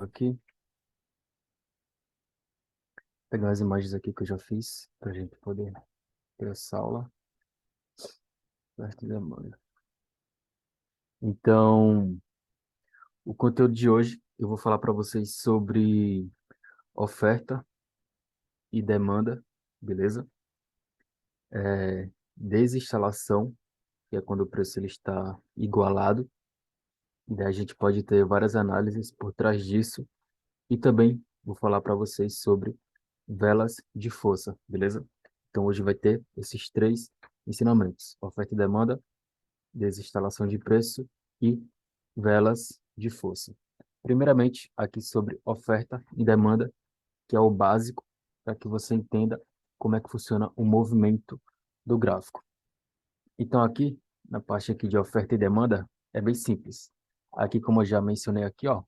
Aqui, pegar as imagens aqui que eu já fiz, para a gente poder ter essa aula. Oferta e demanda. Então, o conteúdo de hoje, eu vou falar para vocês sobre oferta e demanda, beleza? Desinstalação, que é quando o preço ele está igualado. E daí a gente pode ter várias análises por trás disso. E também vou falar para vocês sobre velas de força, beleza? Então, hoje vai ter esses três ensinamentos: oferta e demanda, desinstalação de preço e velas de força. Primeiramente, aqui sobre oferta e demanda, que é o básico para que você entenda como é que funciona o movimento do gráfico. Então, aqui, na parte aqui de oferta e demanda, é bem simples. Aqui, como eu já mencionei aqui, ó,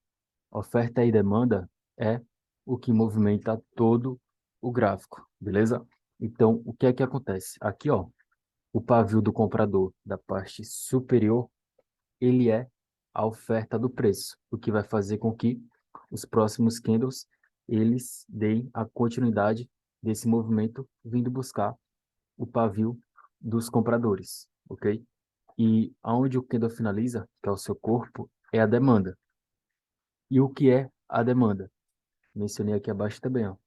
oferta e demanda é o que movimenta todo o gráfico, beleza? Então, o que é que acontece? Aqui, ó, o pavio do comprador da parte superior ele é a oferta do preço, o que vai fazer com que os próximos candles eles deem a continuidade desse movimento vindo buscar o pavio dos compradores, ok? E aonde o candle finaliza, que é o seu corpo, é a demanda. E o que é a demanda? Mencionei aqui abaixo também, ó.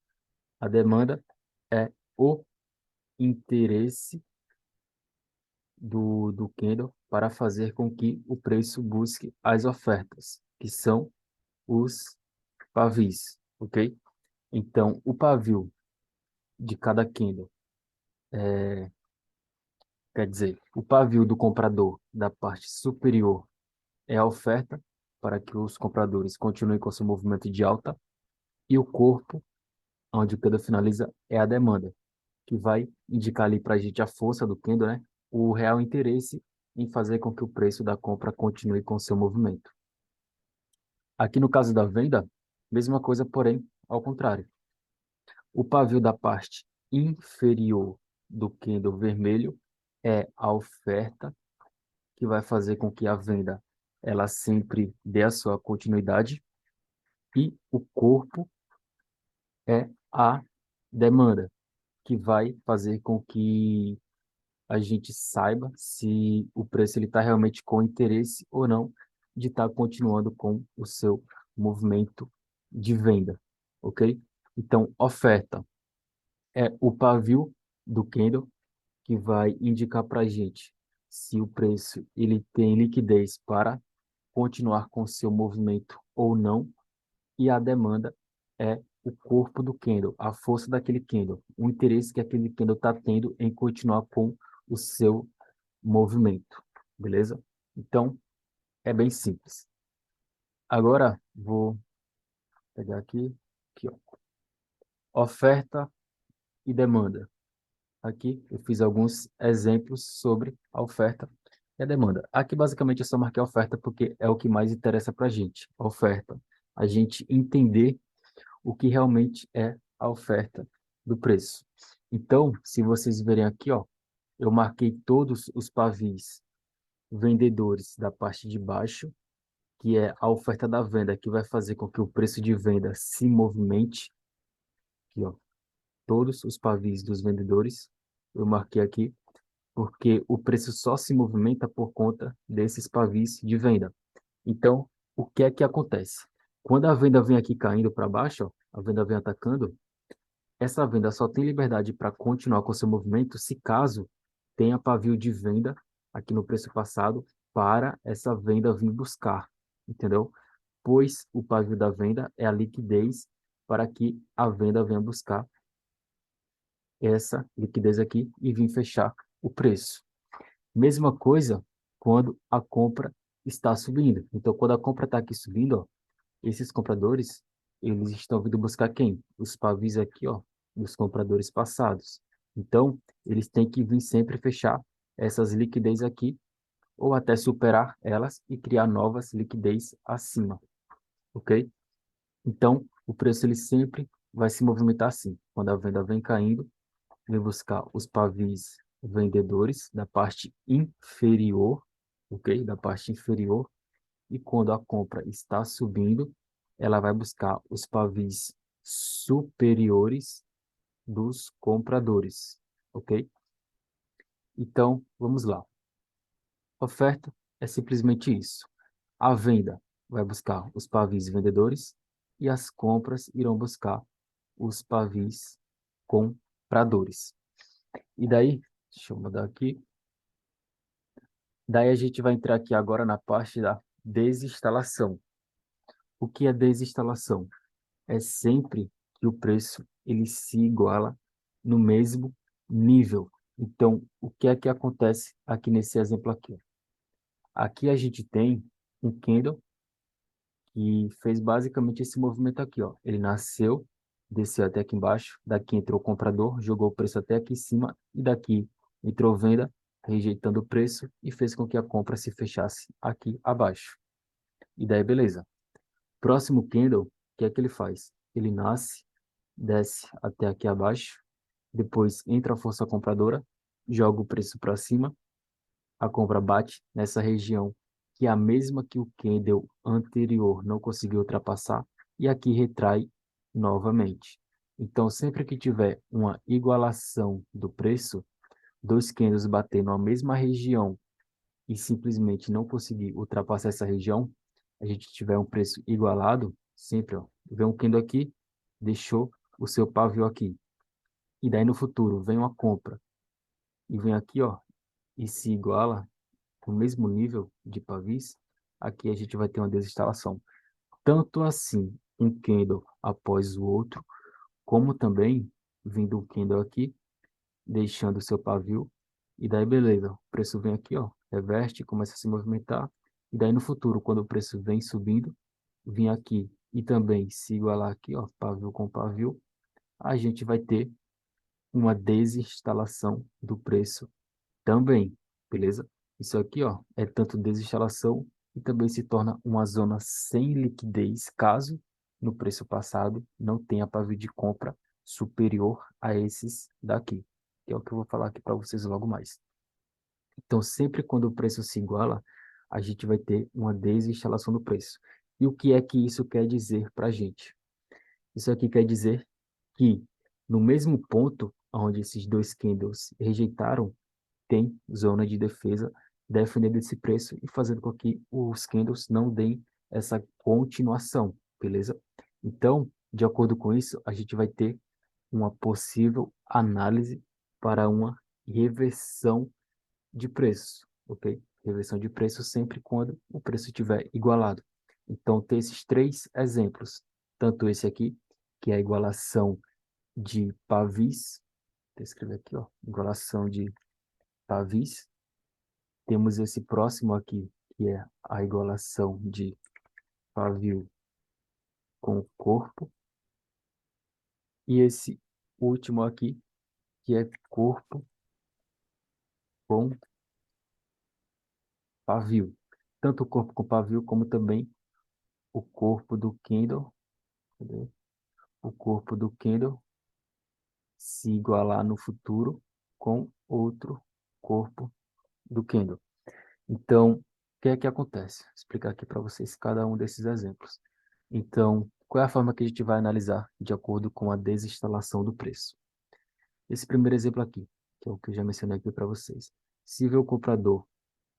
A demanda é o interesse do candle para fazer com que o preço busque as ofertas, que são os pavis, ok? Então, o pavio de cada candle, quer dizer, o pavio do comprador da parte superior é a oferta para que os compradores continuem com seu movimento de alta e o corpo, onde o candle finaliza, é a demanda, que vai indicar ali para a gente a força do candle, né? O real interesse em fazer com que o preço da compra continue com seu movimento. Aqui no caso da venda, mesma coisa, porém, ao contrário. O pavio da parte inferior do candle vermelho é a oferta, que vai fazer com que a venda ela sempre dê a sua continuidade, e o corpo é a demanda, que vai fazer com que a gente saiba se o preço ele está realmente com interesse ou não de estar continuando com o seu movimento de venda, ok? Então, oferta é o pavio do candle que vai indicar para a gente se o preço ele tem liquidez para continuar com seu movimento ou não, e a demanda é o corpo do candle, a força daquele candle, o interesse que aquele candle está tendo em continuar com o seu movimento, beleza? Então, é bem simples. Agora, vou pegar aqui, ó, oferta e demanda. Aqui eu fiz alguns exemplos sobre a oferta e a demanda. Aqui basicamente eu só marquei a oferta porque é o que mais interessa para a gente. A oferta. A gente entender o que realmente é a oferta do preço. Então, se vocês verem aqui, ó, eu marquei todos os pavis vendedores da parte de baixo, que é a oferta da venda, que vai fazer com que o preço de venda se movimente. Aqui, ó, todos os pavis dos vendedores, eu marquei aqui porque o preço só se movimenta por conta desses pavis de venda. Então, o que é que acontece? Quando a venda vem aqui caindo para baixo, ó, a venda vem atacando, essa venda só tem liberdade para continuar com seu movimento se caso tenha pavio de venda aqui no preço passado para essa venda vir buscar, entendeu? Pois o pavio da venda é a liquidez para que a venda venha buscar essa liquidez aqui e vir fechar o preço. Mesma coisa quando a compra está subindo. Então, quando a compra está aqui subindo, ó, esses compradores, eles estão vindo buscar quem? Os pavis aqui, ó, dos compradores passados. Então, eles têm que vir sempre fechar essas liquidez aqui, ou até superar elas e criar novas liquidez acima, ok? Então, o preço ele sempre vai se movimentar assim. Quando a venda vem caindo, vem buscar os pavis vendedores da parte inferior, ok? Da parte inferior. E quando a compra está subindo, ela vai buscar os pavis superiores dos compradores, ok? Então, vamos lá. Oferta é simplesmente isso. A venda vai buscar os pavis vendedores e as compras irão buscar os pavis compradores. E daí, deixa eu mudar aqui. Daí a gente vai entrar aqui agora na parte da desinstalação. O que é desinstalação? É sempre que o preço ele se iguala no mesmo nível. Então, o que é que acontece aqui nesse exemplo aqui? Aqui a gente tem um candle que fez basicamente esse movimento aqui, ó. Ele nasceu, desceu até aqui embaixo, daqui entrou o comprador, jogou o preço até aqui em cima, e daqui entrou venda, rejeitando o preço, e fez com que a compra se fechasse aqui abaixo. E daí, beleza. Próximo candle, o que é que ele faz? Ele nasce, desce até aqui abaixo, depois entra a força compradora, joga o preço para cima, a compra bate nessa região que é a mesma que o candle anterior não conseguiu ultrapassar e aqui retrai novamente. Então, sempre que tiver uma igualação do preço, dois candles batendo na mesma região e simplesmente não conseguir ultrapassar essa região, a gente tiver um preço igualado, sempre, ó, vem um candle aqui, deixou o seu pavio aqui. E daí no futuro vem uma compra e vem aqui, ó, e se iguala com o mesmo nível de pavis, aqui a gente vai ter uma desinstalação. Tanto assim, um candle após o outro, como também vindo um candle aqui, deixando o seu pavio, e daí beleza, o preço vem aqui, ó, reverte, começa a se movimentar, e daí no futuro, quando o preço vem subindo, vem aqui e também se igualar aqui, ó, pavio com pavio, a gente vai ter uma desinstalação do preço também, beleza? Isso aqui, ó, é tanto desinstalação e também se torna uma zona sem liquidez caso no preço passado não tenha pavio de compra superior a esses daqui, que é o que eu vou falar aqui para vocês logo mais. Então, sempre quando o preço se iguala, a gente vai ter uma desinstalação do preço. E o que é que isso quer dizer para a gente? Isso aqui quer dizer que no mesmo ponto onde esses dois candles rejeitaram, tem zona de defesa defendendo esse preço e fazendo com que os candles não deem essa continuação, beleza? Então, de acordo com isso, a gente vai ter uma possível análise para uma reversão de preço, ok? Reversão de preço sempre quando o preço estiver igualado. Então, tem esses três exemplos, tanto esse aqui, que é a igualação de pavis, vou escrever aqui, ó, igualação de pavis. Temos esse próximo aqui, que é a igualação de pavio com corpo. E esse último aqui, que é corpo com pavio. Tanto o corpo com pavio, como também o corpo do Kindle. Cadê? O corpo do Kindle se igualar no futuro com outro corpo do Kindle. Então, o que é que acontece? Vou explicar aqui para vocês cada um desses exemplos. Então, qual é a forma que a gente vai analisar de acordo com a desinstalação do preço? Esse primeiro exemplo aqui, que é o que eu já mencionei aqui para vocês. Se vê o comprador,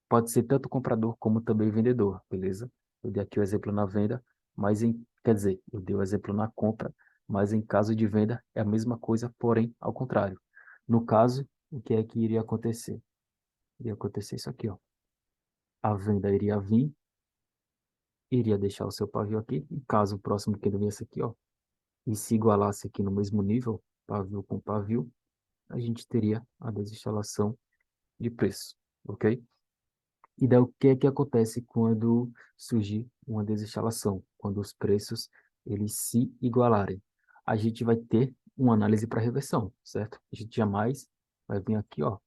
pode ser tanto comprador como também vendedor, beleza? Eu dei aqui o exemplo na venda, quer dizer, eu dei o exemplo na compra, mas em caso de venda é a mesma coisa, porém ao contrário. No caso, o que é que iria acontecer? Iria acontecer isso aqui, ó. A venda iria vir, iria deixar o seu pavio aqui, e caso o próximo que ele viesse aqui, ó, e se igualasse aqui no mesmo nível, pavio com pavio, a gente teria a desinstalação de preço, ok? E daí o que é que acontece quando surgir uma desinstalação? Quando os preços eles se igualarem. A gente vai ter uma análise para reversão, certo? A gente jamais vai vir aqui, ó,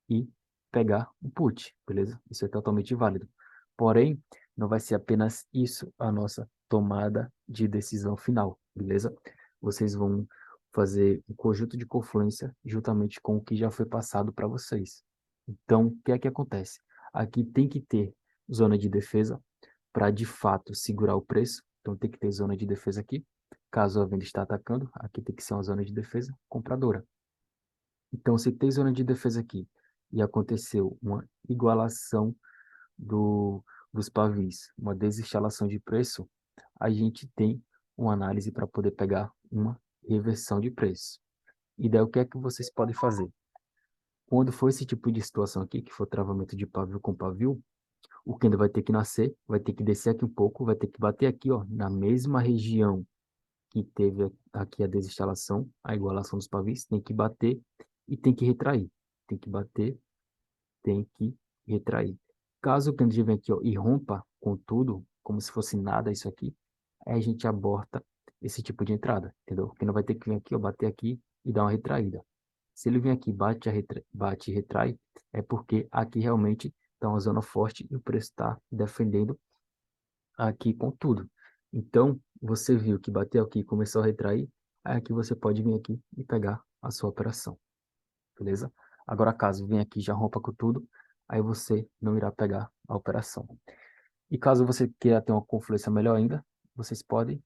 e pegar o put, beleza? Isso é totalmente válido. Porém, não vai ser apenas isso a nossa tomada de decisão final, beleza? Vocês vão fazer um conjunto de confluência juntamente com o que já foi passado para vocês. Então, o que é que acontece? Aqui tem que ter zona de defesa para, de fato, segurar o preço. Então tem que ter zona de defesa aqui. Caso a venda está atacando, aqui tem que ser uma zona de defesa compradora. Então, se tem zona de defesa aqui e aconteceu uma igualação dos pavis, uma desinstalação de preço, a gente tem uma análise para poder pegar uma reversão de preço. E daí o que é que vocês podem fazer? Quando for esse tipo de situação aqui, que for travamento de pavio com pavio, o candle vai ter que nascer, vai ter que descer aqui um pouco, vai ter que bater aqui, ó, na mesma região que teve aqui a desinstalação, a igualação dos pavis, tem que bater e tem que retrair. Tem que bater, tem que retrair. Caso o candle venha aqui, ó, e rompa com tudo, como se fosse nada isso aqui, aí a gente aborta esse tipo de entrada, entendeu? Porque não vai ter que vir aqui, ó, bater aqui e dar uma retraída. Se ele vem aqui, bate e retrai, é porque aqui realmente está uma zona forte e o preço está defendendo aqui com tudo. Então, você viu que bateu aqui e começou a retrair, aí aqui você pode vir aqui e pegar a sua operação, beleza? Agora, caso venha aqui e já rompa com tudo, aí você não irá pegar a operação. E caso você queira ter uma confluência melhor ainda, vocês podem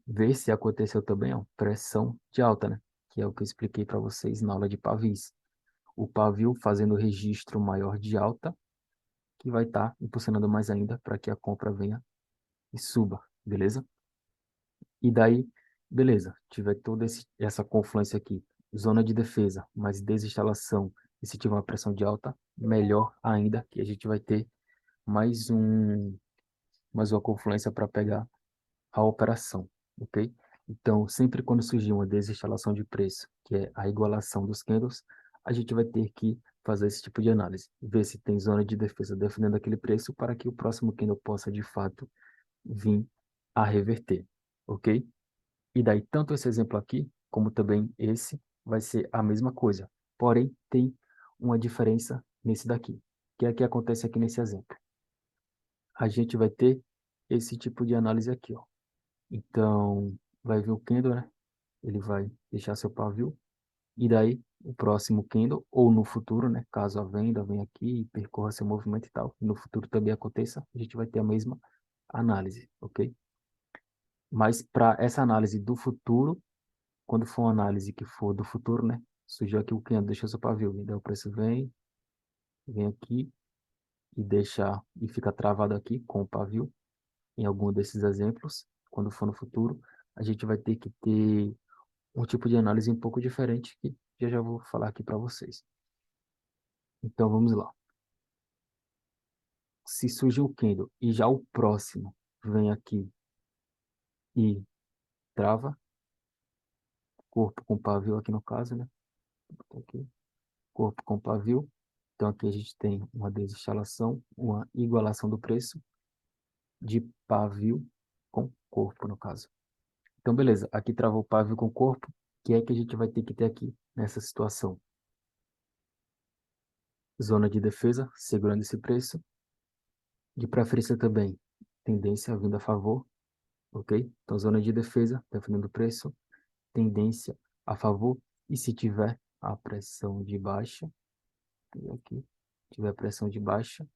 ver se aconteceu também, ó, pressão de alta, né? Que é o que eu expliquei para vocês na aula de pavis. O pavio fazendo registro maior de alta, que vai estar impulsionando mais ainda para que a compra venha e suba, beleza? E daí, beleza, tiver toda essa confluência aqui, zona de defesa, mais desinstalação, e se tiver uma pressão de alta, melhor ainda, que a gente vai ter mais mais uma confluência para pegar a operação, ok? Então, sempre quando surgir uma desinstalação de preço, que é a igualação dos candles, a gente vai ter que fazer esse tipo de análise, ver se tem zona de defesa defendendo aquele preço para que o próximo candle possa, de fato, vir a reverter, ok? E daí, tanto esse exemplo aqui, como também esse, vai ser a mesma coisa. Porém, tem uma diferença nesse daqui. O que é que acontece aqui nesse exemplo? A gente vai ter esse tipo de análise aqui, ó. Então, vai vir o candle, né? Ele vai deixar seu pavio. E daí, o próximo candle, ou no futuro, né? Caso a venda venha aqui e percorra seu movimento e tal, e no futuro também aconteça, a gente vai ter a mesma análise, ok? Mas para essa análise do futuro, quando for uma análise que for do futuro, né? Surgiu aqui o candle, deixa seu pavio. E daí o preço vem aqui e deixa, e fica travado aqui com o pavio. Em algum desses exemplos, quando for no futuro, a gente vai ter que ter um tipo de análise um pouco diferente que já vou falar aqui para vocês. Então vamos lá. Se surge um candle e já o próximo vem aqui e trava, corpo com pavio aqui no caso, né? Aqui, corpo com pavio. Então aqui a gente tem uma desinstalação, uma igualação do preço de pavio com corpo no caso. Então beleza, aqui travou pavio com corpo, que é que a gente vai ter que ter aqui nessa situação? Zona de defesa, segurando esse preço. De preferência também, tendência vindo a favor, ok? Então, zona de defesa, defendendo o preço, tendência a favor. E se tiver a pressão de baixa, e aqui, tiver pressão de baixa,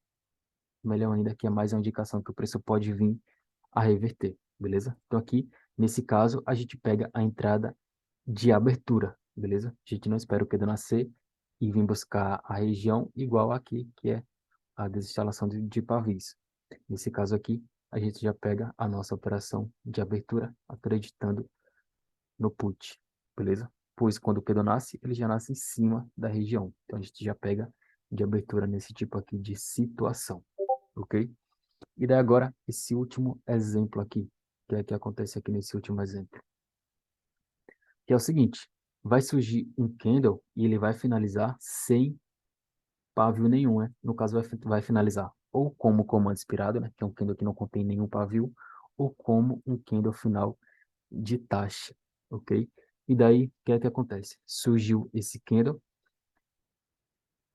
melhor ainda, que é mais uma indicação que o preço pode vir a reverter, beleza? Então, aqui, nesse caso, a gente pega a entrada de abertura, beleza? A gente não espera o queda nascer e vir buscar a região igual aqui, que é a desinstalação de pavis. Nesse caso aqui, a gente já pega a nossa operação de abertura acreditando no put, beleza? Pois quando o candle nasce, ele já nasce em cima da região. Então a gente já pega de abertura nesse tipo aqui de situação, ok? E daí agora, esse último exemplo aqui, que é que acontece aqui nesse último exemplo, que é o seguinte, vai surgir um candle e ele vai finalizar sem pavio nenhum, né? No caso, vai finalizar ou como comando inspirado, né? Que é um candle que não contém nenhum pavio, ou como um candle final de taxa, ok? E daí, o que é que acontece? Surgiu esse candle,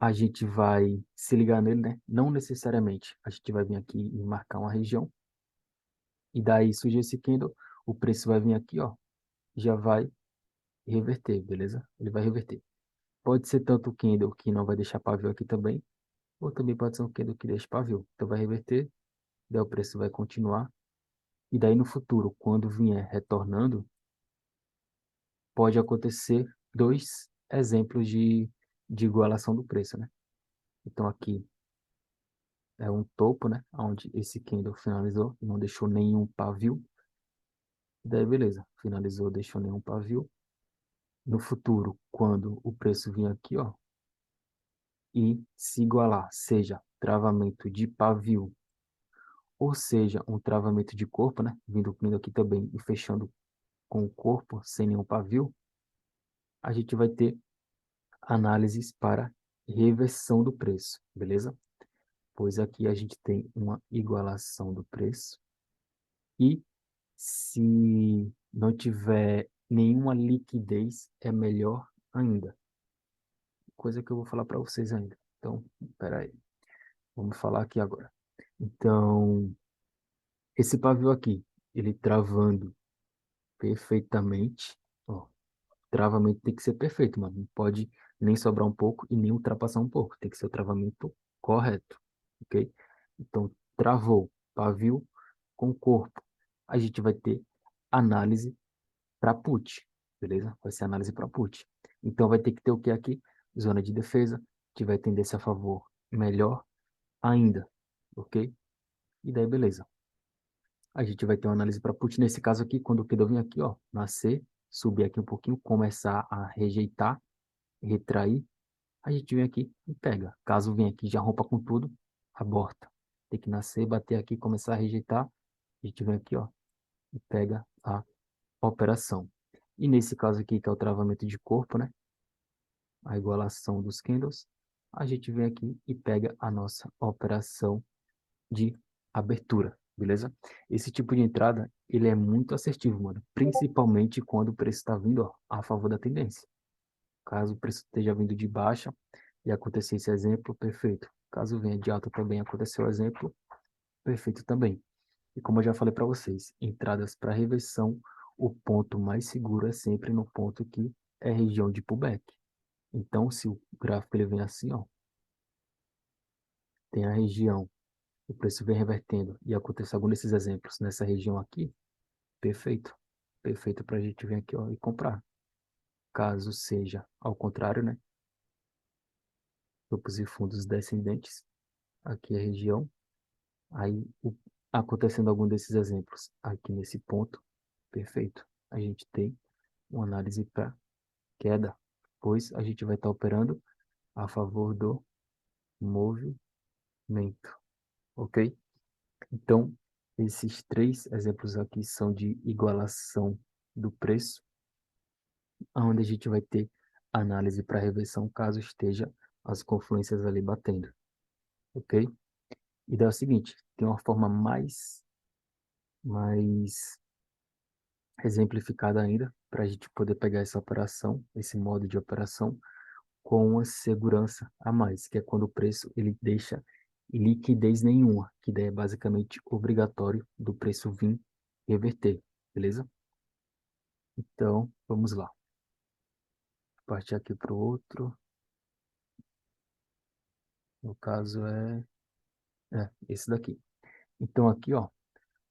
a gente vai se ligar nele, né? Não necessariamente, a gente vai vir aqui e marcar uma região, e daí surgiu esse candle, o preço vai vir aqui, ó, já vai reverter, beleza? Ele vai reverter. Pode ser tanto o candle que não vai deixar pavio aqui também, ou também pode ser um candle que deixa pavio. Então vai reverter, daí o preço vai continuar E daí no futuro, quando vier retornando, pode acontecer dois exemplos de igualação do preço, né? Então aqui é um topo, né? Onde esse candle finalizou, não deixou nenhum pavio. Daí beleza, finalizou, deixou nenhum pavio. No futuro, quando o preço vir aqui, ó, e se igualar, seja travamento de pavio, ou seja, um travamento de corpo, né? Vindo aqui também e fechando com o corpo, sem nenhum pavio, a gente vai ter análises para reversão do preço, beleza? Pois aqui a gente tem uma igualação do preço e se não tiver nenhuma liquidez, é melhor ainda. Coisa que eu vou falar para vocês ainda. Então, espera aí. Vamos falar aqui agora. Então, esse pavio aqui, ele travando perfeitamente, ó, travamento tem que ser perfeito, mano. Não pode nem sobrar um pouco e nem ultrapassar um pouco. Tem que ser o travamento correto, ok? Então, travou, pavio com corpo. A gente vai ter análise para put, beleza? Vai ser análise para put. Então, vai ter que ter o que aqui? Zona de defesa, tiver tendência a favor, melhor ainda, ok? E daí, beleza. A gente vai ter uma análise para put. Nesse caso aqui, quando o candle vir aqui, ó, nascer, subir aqui um pouquinho, começar a rejeitar, retrair, a gente vem aqui e pega. Caso venha aqui já rompa com tudo, aborta. Tem que nascer, bater aqui, começar a rejeitar, a gente vem aqui, ó, e pega a operação. E nesse caso aqui, que é o travamento de corpo, né? A igualação dos candles, a gente vem aqui e pega a nossa operação de abertura, beleza? Esse tipo de entrada, ele é muito assertivo, mano. Principalmente quando o preço está vindo, ó, a favor da tendência. Caso o preço esteja vindo de baixa e acontecer esse exemplo, perfeito. Caso venha de alta também aconteceu o exemplo, perfeito também. E como eu já falei para vocês, entradas para reversão, o ponto mais seguro é sempre no ponto que é região de pullback. Então, se o gráfico ele vem assim, ó, tem a região, o preço vem revertendo e acontecer algum desses exemplos nessa região aqui, perfeito. Perfeito para a gente vir aqui, ó, e comprar. Caso seja ao contrário, né? Topos e fundos descendentes, aqui é a região. Aí, acontecendo algum desses exemplos aqui nesse ponto, perfeito. A gente tem uma análise para queda, pois a gente vai estar operando a favor do movimento, ok? Então, esses três exemplos aqui são de igualação do preço, onde a gente vai ter análise para reversão caso esteja as confluências ali batendo, ok? E daí é o seguinte, tem uma forma mais exemplificada ainda para a gente poder pegar essa operação, esse modo de operação com uma segurança a mais, que é quando o preço ele deixa liquidez nenhuma, que daí é basicamente obrigatório do preço vir reverter, beleza? Então, vamos lá. Partir aqui para o outro. No caso é esse daqui. Então aqui, ó,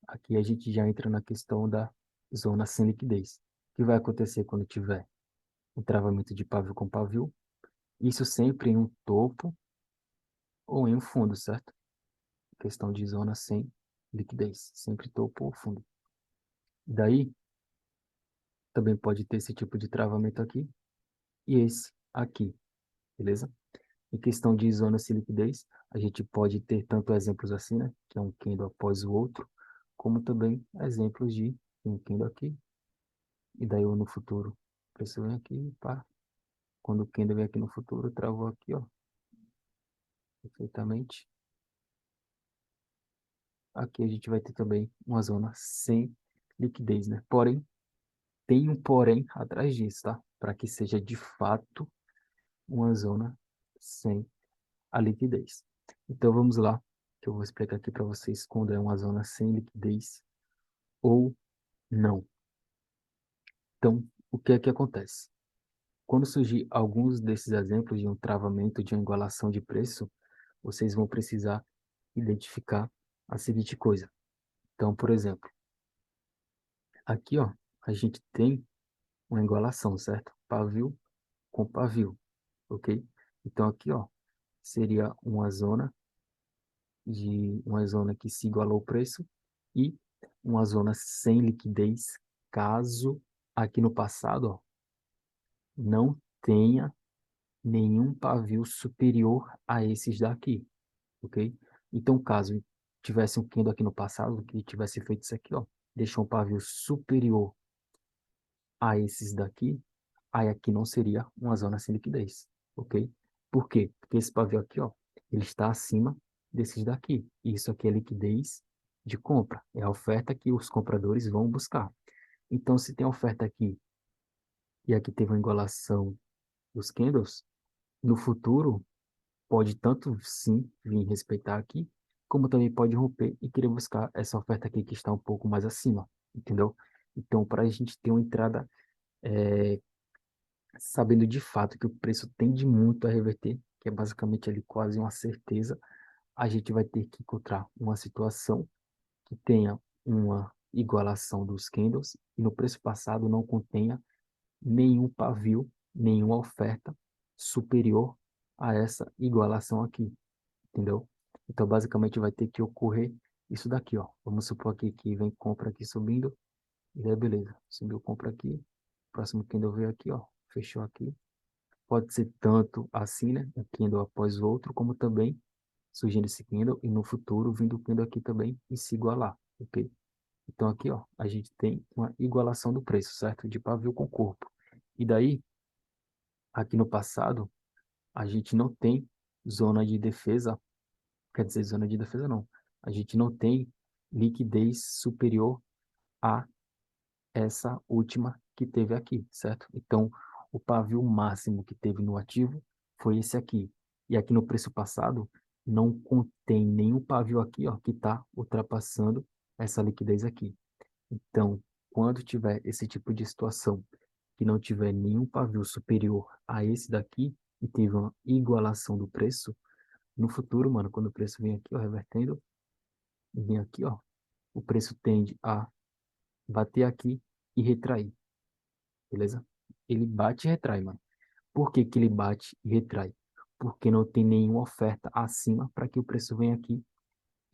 aqui a gente já entra na questão da zona sem liquidez. O que vai acontecer quando tiver um travamento de pavio com pavio? Isso sempre em um topo ou em um fundo, certo? Questão de zona sem liquidez, sempre topo ou fundo. Daí, também pode ter esse tipo de travamento aqui e esse aqui, beleza? Em questão de zona sem liquidez, a gente pode ter tanto exemplos assim, né? Que é um candle após o outro, como também exemplos de um candle aqui, e daí eu no futuro, o preço vem aqui, pá. Quando o candle vem aqui no futuro, travou aqui, ó, perfeitamente. Aqui a gente vai ter também uma zona sem liquidez, né? Porém, tem um porém atrás disso, tá? Para que seja de fato uma zona sem a liquidez. Então vamos lá, que eu vou explicar aqui para vocês quando é uma zona sem liquidez ou não. Então, o que é que acontece? Quando surgir alguns desses exemplos de um travamento, de uma igualação de preço, vocês vão precisar identificar a seguinte coisa. Então, por exemplo, aqui, ó, a gente tem uma igualação, certo? Pavio com pavio, ok? Então, aqui, ó, seria uma zona que se igualou o preço e uma zona sem liquidez, caso aqui no passado, ó, não tenha nenhum pavio superior a esses daqui, ok? Então, caso tivesse um candle aqui no passado que tivesse feito isso aqui, ó, deixou um pavio superior a esses daqui, aí aqui não seria uma zona sem liquidez, ok? Por quê? Porque esse pavio aqui, ó, ele está acima desses daqui. E isso aqui é liquidez de compra, é a oferta que os compradores vão buscar. Então, se tem oferta aqui e aqui teve uma igualação dos candles, no futuro pode tanto sim vir respeitar aqui, como também pode romper e querer buscar essa oferta aqui que está um pouco mais acima, entendeu? Então, para a gente ter uma entrada sabendo de fato que o preço tende muito a reverter, que é basicamente ali quase uma certeza, a gente vai ter que encontrar uma situação que tenha uma igualação dos candles e no preço passado não contenha nenhum pavio, nenhuma oferta superior a essa igualação aqui, entendeu? Então, basicamente, vai ter que ocorrer isso daqui, ó. Vamos supor aqui que vem compra aqui subindo, e daí beleza, subiu compra aqui, próximo candle veio aqui, ó, fechou aqui. Pode ser tanto assim, né, um candle após o outro, como também surgindo esse candle e no futuro vindo o candle aqui também e se igualar, ok? Então aqui, ó, a gente tem uma igualação do preço, certo? De pavio com corpo. E daí, aqui no passado, a gente não tem zona de defesa, quer dizer, zona de defesa não. A gente não tem liquidez superior a essa última que teve aqui, certo? Então, o pavio máximo que teve no ativo foi esse aqui. E aqui no preço passado, não contém nenhum pavio aqui, ó, que está ultrapassando essa liquidez aqui. Então, quando tiver esse tipo de situação, que não tiver nenhum pavio superior a esse daqui, e teve uma igualação do preço, no futuro, mano, quando o preço vem aqui, ó, revertendo, vem aqui, ó, o preço tende a bater aqui e retrair, beleza? Ele bate e retrai, mano. Por que que ele bate e retrai? Porque não tem nenhuma oferta acima para que o preço venha aqui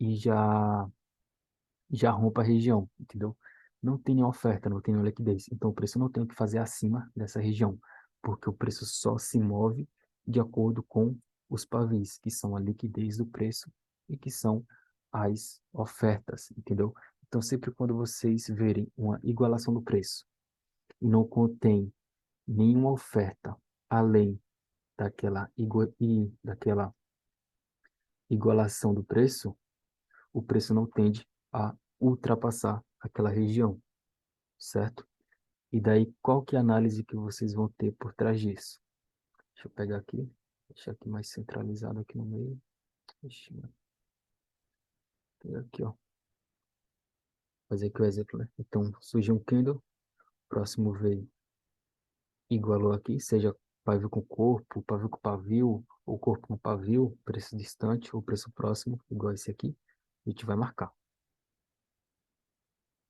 e já rompa a região, entendeu? Não tem nenhuma oferta, não tem nenhuma liquidez. Então o preço não tem o que fazer acima dessa região, porque o preço só se move de acordo com os pavis, que são a liquidez do preço e que são as ofertas, entendeu? Então sempre quando vocês verem uma igualação do preço e não contém nenhuma oferta além daquela igualação do preço, o preço não tende a ultrapassar aquela região, certo? E daí, qual que é a análise que vocês vão ter por trás disso? Deixa eu pegar aqui, deixar aqui mais centralizado aqui no meio. Ixi, mano. Pegar aqui, ó. Fazer aqui o exemplo, né? Então, surgiu um candle, próximo veio, igualou aqui, seja pavio com corpo, pavio com pavio, ou corpo com pavio, preço distante ou preço próximo, igual esse aqui, a gente vai marcar.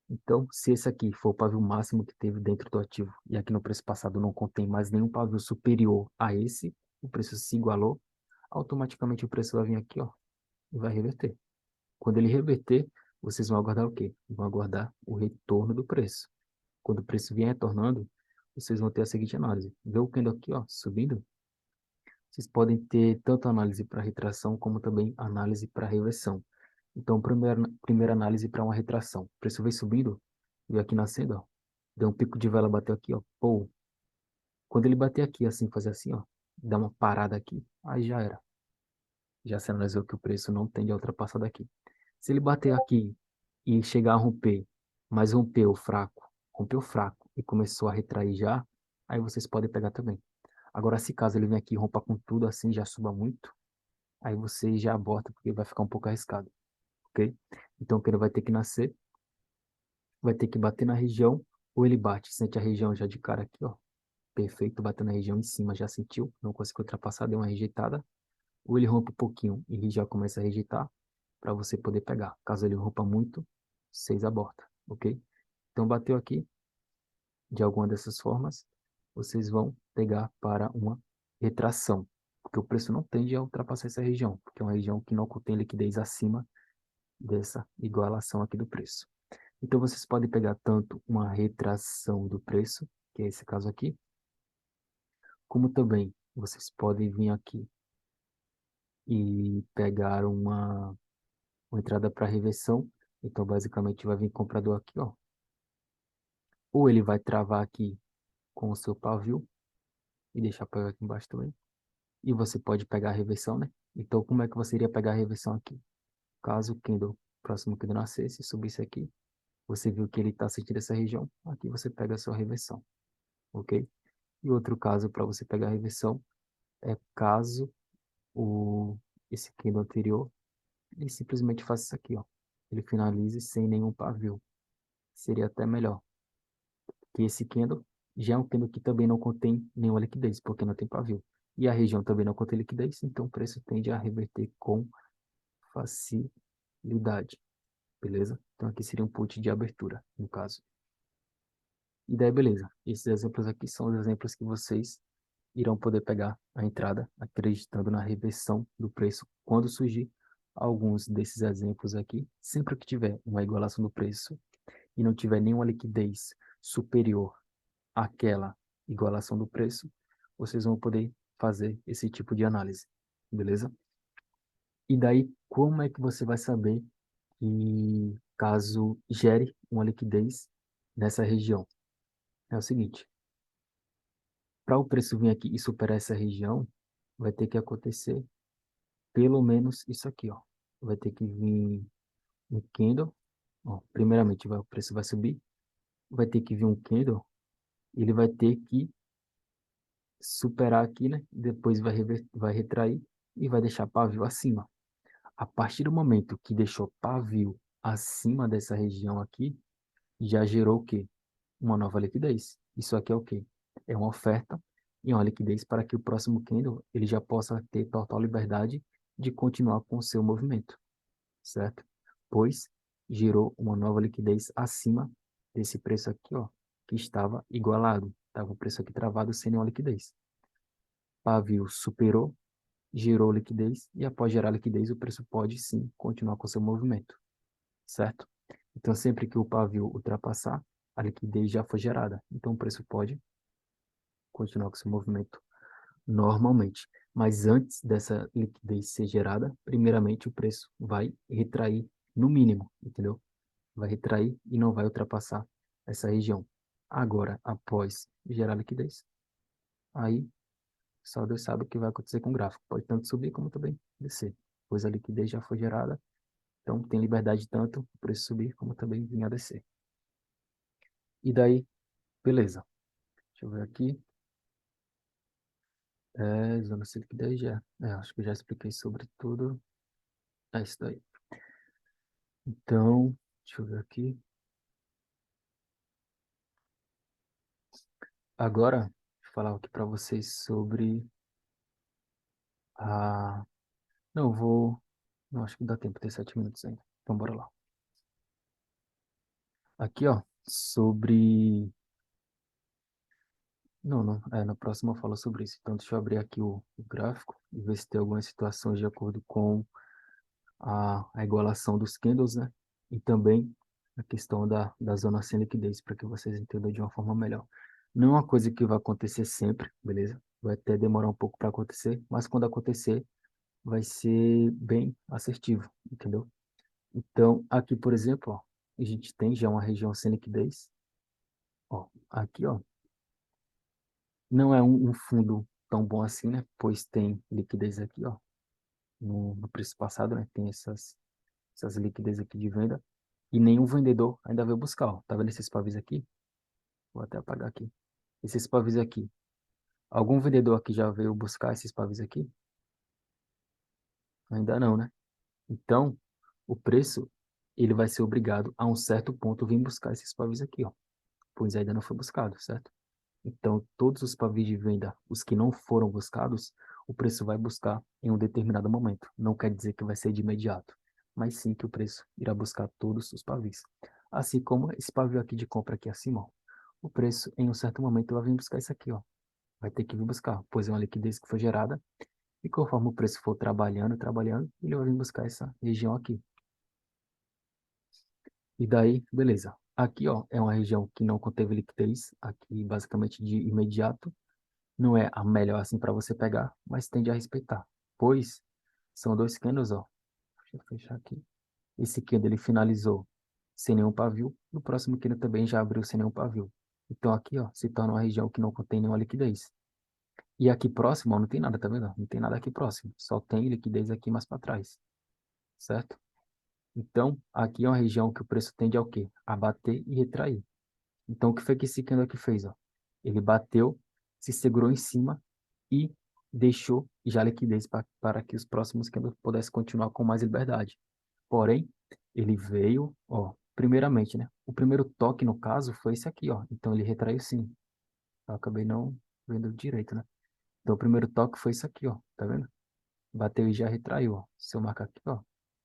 Então, se esse aqui for o pavio máximo que teve dentro do ativo e aqui no preço passado não contém mais nenhum pavio superior a esse, o preço se igualou, automaticamente o preço vai vir aqui, ó, e vai reverter. Quando ele reverter, vocês vão aguardar o quê? Vão aguardar o retorno do preço. Quando o preço vier retornando, vocês vão ter a seguinte análise. Vê o candle aqui, ó, subindo. Vocês podem ter tanto análise para retração como também análise para reversão. Então, primeira análise para uma retração. O preço veio subindo, veio aqui nascendo, ó. Deu um pico de vela, bateu aqui, ó. Pô, quando ele bater aqui, assim, fazer assim, ó, dá uma parada aqui, aí já era. Já se analisou que o preço não tende a ultrapassar daqui. Se ele bater aqui e chegar a romper, mas rompeu fraco e começou a retrair já, aí vocês podem pegar também. Agora, se caso ele vem aqui e rompa com tudo assim, já suba muito, aí você já aborta porque vai ficar um pouco arriscado, ok? Então, o que ele vai ter que nascer, vai ter que bater na região, ou ele bate, sente a região já de cara aqui, ó, perfeito, bateu na região em cima, já sentiu, não conseguiu ultrapassar, deu uma rejeitada, ou ele rompe um pouquinho e ele já começa a rejeitar para você poder pegar. Caso ele rompa muito, vocês abortam, ok? Então, bateu aqui, de alguma dessas formas, vocês vão pegar para uma retração, porque o preço não tende a ultrapassar essa região, porque é uma região que não contém liquidez acima dessa igualação aqui do preço. Então, vocês podem pegar tanto uma retração do preço, que é esse caso aqui, como também vocês podem vir aqui e pegar uma entrada para reversão. Então, basicamente, vai vir comprador aqui, ó. Ou ele vai travar aqui com o seu pavio e deixar para aqui embaixo também. E você pode pegar a reversão, né? Então, como é que você iria pegar a reversão aqui? Caso o candle, próximo candle nascesse, subisse aqui, você viu que ele está sentindo essa região, aqui você pega a sua reversão, ok? E outro caso para você pegar a reversão é caso esse candle anterior, ele simplesmente faça isso aqui, ó. Ele finalize sem nenhum pavio. Seria até melhor que esse candle já é um candle que também não contém nenhuma liquidez, porque não tem pavio. E a região também não contém liquidez, então o preço tende a reverter com facilidade, beleza? Então aqui seria um put de abertura, no caso. E daí, beleza. Esses exemplos aqui são os exemplos que vocês irão poder pegar a entrada acreditando na reversão do preço quando surgir alguns desses exemplos aqui. Sempre que tiver uma igualação do preço e não tiver nenhuma liquidez superior àquela igualação do preço, vocês vão poder fazer esse tipo de análise, beleza? E daí, como é que você vai saber que caso gere uma liquidez nessa região? É o seguinte, para o preço vir aqui e superar essa região, vai ter que acontecer pelo menos isso aqui, ó. Vai ter que vir um candle, ó. Primeiramente, o preço vai subir, vai ter que vir um candle, ele vai ter que superar aqui, né? Depois vai retrair e vai deixar pavio acima. A partir do momento que deixou pavio acima dessa região aqui, já gerou o quê? Uma nova liquidez. Isso aqui é o quê? É uma oferta e uma liquidez para que o próximo candle ele já possa ter total liberdade de continuar com o seu movimento, certo? Pois gerou uma nova liquidez acima desse preço aqui, ó, que estava igualado. Estava o preço aqui travado sem nenhuma liquidez. Pavio superou, gerou liquidez e após gerar liquidez, o preço pode sim continuar com o seu movimento, certo? Então, sempre que o pavio ultrapassar, a liquidez já foi gerada. Então, o preço pode continuar com seu movimento normalmente. Mas antes dessa liquidez ser gerada, primeiramente o preço vai retrair no mínimo, entendeu? Vai retrair e não vai ultrapassar essa região. Agora, após gerar liquidez, aí só Deus sabe o que vai acontecer com o gráfico. Pode tanto subir como também descer, pois a liquidez já foi gerada, então tem liberdade tanto o preço subir como também vir a descer. E daí, beleza. Deixa eu ver aqui. Zona de liquidez já. Acho que eu já expliquei sobre tudo. É isso daí. Então, deixa eu ver aqui. Agora, deixa eu falar aqui para vocês sobre a... Não, vou... Não, acho que dá tempo, ter 7 minutos ainda. Então, bora lá. Aqui, ó, sobre... Não, não, na próxima eu falo sobre isso. Então, deixa eu abrir aqui o gráfico e ver se tem algumas situações de acordo com a igualação dos candles, né? E também a questão da zona sem liquidez, para que vocês entendam de uma forma melhor. Não é uma coisa que vai acontecer sempre, beleza? Vai até demorar um pouco para acontecer, mas quando acontecer, vai ser bem assertivo, entendeu? Então, aqui, por exemplo, ó, a gente tem já uma região sem liquidez. Ó, aqui, ó, não é um fundo tão bom assim, né? Pois tem liquidez aqui, ó, no preço passado, né? Tem essas liquidez aqui de venda. E nenhum vendedor ainda veio buscar, ó. Tá vendo esses pavis aqui? Vou até apagar aqui. Esses pavis aqui. Algum vendedor aqui já veio buscar esses pavis aqui? Ainda não, né? Então, o preço, ele vai ser obrigado a um certo ponto vir buscar esses pavis aqui, ó. Pois ainda não foi buscado, certo? Então, todos os pavis de venda, os que não foram buscados, o preço vai buscar em um determinado momento. Não quer dizer que vai ser de imediato, mas sim que o preço irá buscar todos os pavis. Assim como esse pavio aqui de compra aqui acima, ó. O preço, em um certo momento, vai vir buscar isso aqui, ó. Vai ter que vir buscar, pois é uma liquidez que foi gerada. E conforme o preço for trabalhando, trabalhando, ele vai vir buscar essa região aqui. E daí, beleza. Aqui, ó, é uma região que não conteve liquidez, aqui basicamente de imediato. Não é a melhor assim para você pegar, mas tende a respeitar. Pois são dois candles, ó. Deixa eu fechar aqui. Esse candle ele finalizou sem nenhum pavio. No próximo candle também já abriu sem nenhum pavio. Então aqui, ó, se torna uma região que não contém nenhuma liquidez. E aqui próximo, ó, não tem nada, tá vendo? Não tem nada aqui próximo. Só tem liquidez aqui mais para trás, certo? Então, aqui é uma região que o preço tende ao quê? A bater e retrair. Então, o que foi que esse candle aqui fez, ó? Ele bateu, se segurou em cima e deixou já liquidez para que os próximos candles pudessem continuar com mais liberdade. Porém, ele veio, ó, primeiramente, né? O primeiro toque, no caso, foi esse aqui, ó. Então, ele retraiu sim. Eu acabei não vendo direito, né? Então, o primeiro toque foi isso aqui, ó. Tá vendo? Bateu e já retraiu, ó. Se eu marcar aqui, ó.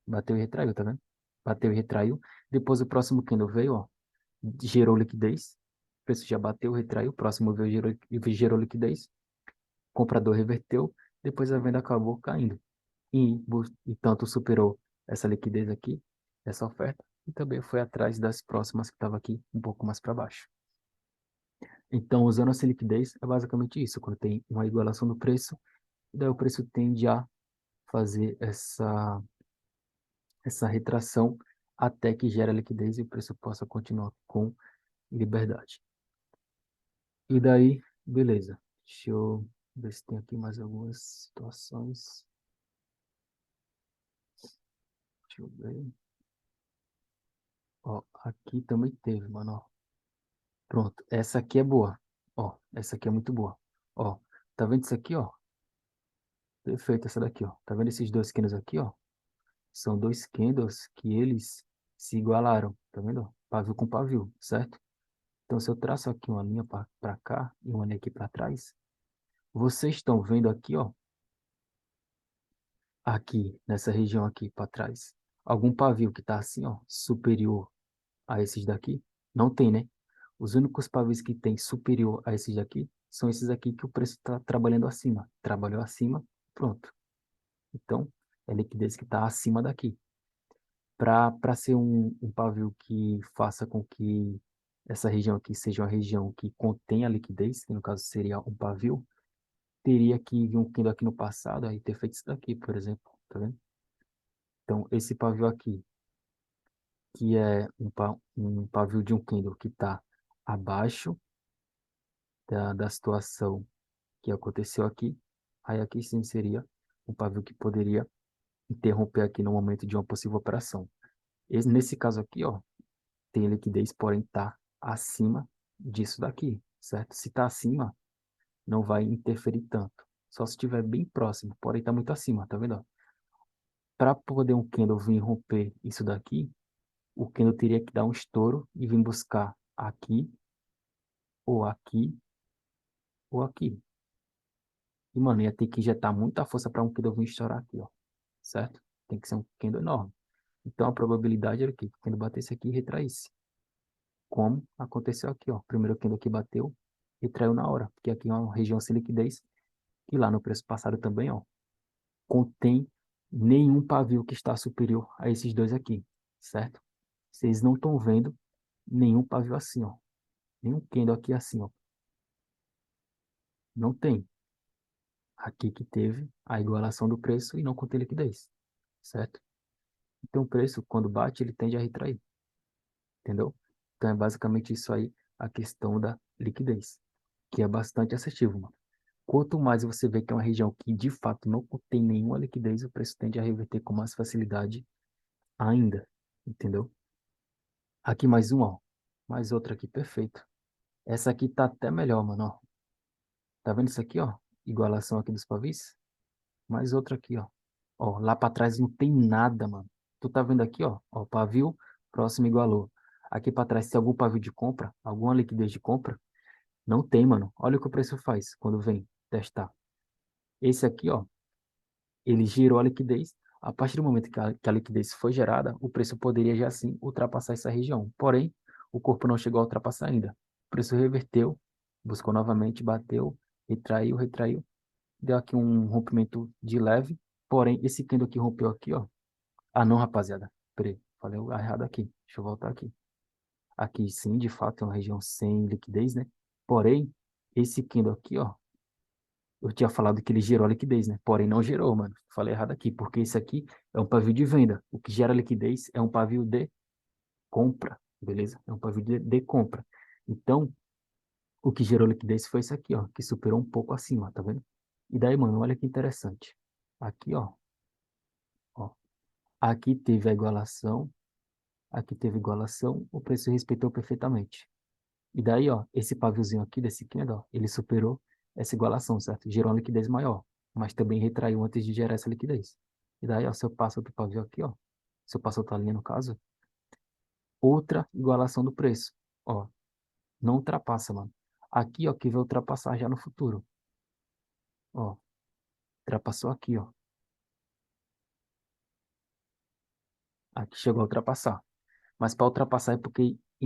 Bateu e retraiu, tá vendo? Bateu e retraiu. Depois, o próximo candle veio, ó. Gerou liquidez. O preço já bateu, retraiu. O próximo veio, gerou liquidez. O comprador reverteu. Depois, a venda acabou caindo. E tanto superou essa liquidez aqui, essa oferta, e também foi atrás das próximas que estava aqui um pouco mais para baixo. Então, usando essa liquidez, é basicamente isso. Quando tem uma igualação do preço, daí o preço tende a fazer essa retração até que gere a liquidez e o preço possa continuar com liberdade. E daí, beleza. Deixa eu ver se tem aqui mais algumas situações. Deixa eu ver. Ó, aqui também teve, mano, ó. Pronto, essa aqui é boa. Ó, essa aqui é muito boa. Ó, tá vendo isso aqui, ó? Perfeito, essa daqui, ó. Tá vendo esses dois candles aqui, ó? São dois candles que eles se igualaram, tá vendo? Ó? Pavio com pavio, certo? Então, se eu traço aqui uma linha para cá e uma linha aqui para trás, vocês estão vendo aqui, ó, aqui, nessa região aqui para trás, algum pavio que tá assim, ó, superior a esses daqui? Não tem, né? Os únicos pavios que tem superior a esses daqui são esses aqui que o preço está trabalhando acima. Trabalhou acima, pronto. Então, é liquidez que está acima daqui. Para ser um pavio que faça com que essa região aqui seja uma região que contenha liquidez, que no caso seria um pavio, teria que vir um candle aqui no passado e ter feito isso daqui, por exemplo. Tá vendo? Então, esse pavio aqui, que é um pavio de um candle que está abaixo da situação que aconteceu aqui, aí aqui sim seria um pavio que poderia interromper aqui no momento de uma possível operação. Nesse caso aqui, ó, tem liquidez, porém está acima disso daqui, certo? Se está acima, não vai interferir tanto. Só se estiver bem próximo, porém está muito acima, tá vendo? Para poder um candle vir romper isso daqui, o candle teria que dar um estouro e vir buscar aqui, ou aqui, ou aqui. E, mano, ia ter que injetar muita força para um candle vir estourar aqui, ó. Certo? Tem que ser um candle enorme. Então, a probabilidade era que o candle batesse aqui e retraísse. Como aconteceu aqui, ó. Primeiro candle que bateu, retraiu na hora. Porque aqui é uma região sem liquidez. E lá no preço passado também, ó, contém nenhum pavio que está superior a esses dois aqui. Certo? Vocês não estão vendo nenhum pavio assim, ó. Nenhum candle aqui assim, ó. Não tem. Aqui que teve a igualação do preço e não contém liquidez. Certo? Então, o preço, quando bate, ele tende a retrair. Entendeu? Então, é basicamente isso aí, a questão da liquidez, que é bastante assertivo, mano. Quanto mais você vê que é uma região que, de fato, não contém nenhuma liquidez, o preço tende a reverter com mais facilidade ainda. Entendeu? Aqui mais um, ó. Mais outra aqui, perfeito. Essa aqui tá até melhor, mano, ó. Tá vendo isso aqui, ó? Igualação aqui dos pavis. Mais outra aqui, ó. Ó, lá para trás não tem nada, mano. Tu tá vendo aqui, ó? Ó, pavio, próximo igualou. Aqui para trás tem algum pavio de compra, alguma liquidez de compra? Não tem, mano. Olha o que o preço faz quando vem testar. Esse aqui, ó, ele girou a liquidez. A partir do momento que a liquidez foi gerada, o preço poderia já sim ultrapassar essa região. Porém, o corpo não chegou a ultrapassar ainda. O preço reverteu, buscou novamente, bateu, retraiu, retraiu, deu aqui um rompimento de leve. Porém, esse candle aqui rompeu aqui, ó. Ah, não, rapaziada. Peraí, falei errado aqui. Deixa eu voltar aqui. Aqui sim, de fato, é uma região sem liquidez, né? Porém, esse candle aqui, ó, eu tinha falado que ele gerou a liquidez, né? Porém, não gerou, mano. Falei errado aqui, porque isso aqui é um pavio de venda. O que gera liquidez é um pavio de compra, beleza? É um pavio de compra. Então, o que gerou liquidez foi isso aqui, ó, que superou um pouco acima, tá vendo? E daí, mano, olha que interessante. Aqui, ó. Aqui teve a igualação, aqui teve igualação, o preço respeitou perfeitamente. E daí, ó, esse paviozinho aqui desse candle, ó, ele superou essa igualação, certo? Gerou uma liquidez maior, mas também retraiu antes de gerar essa liquidez. E daí, ó, se eu passo outro pavio aqui, ó, se eu passo outra linha no caso, outra igualação do preço, ó, não ultrapassa, mano. Aqui, ó, que vai ultrapassar já no futuro, ó, ultrapassou aqui, ó, aqui chegou a ultrapassar. Mas para ultrapassar é porque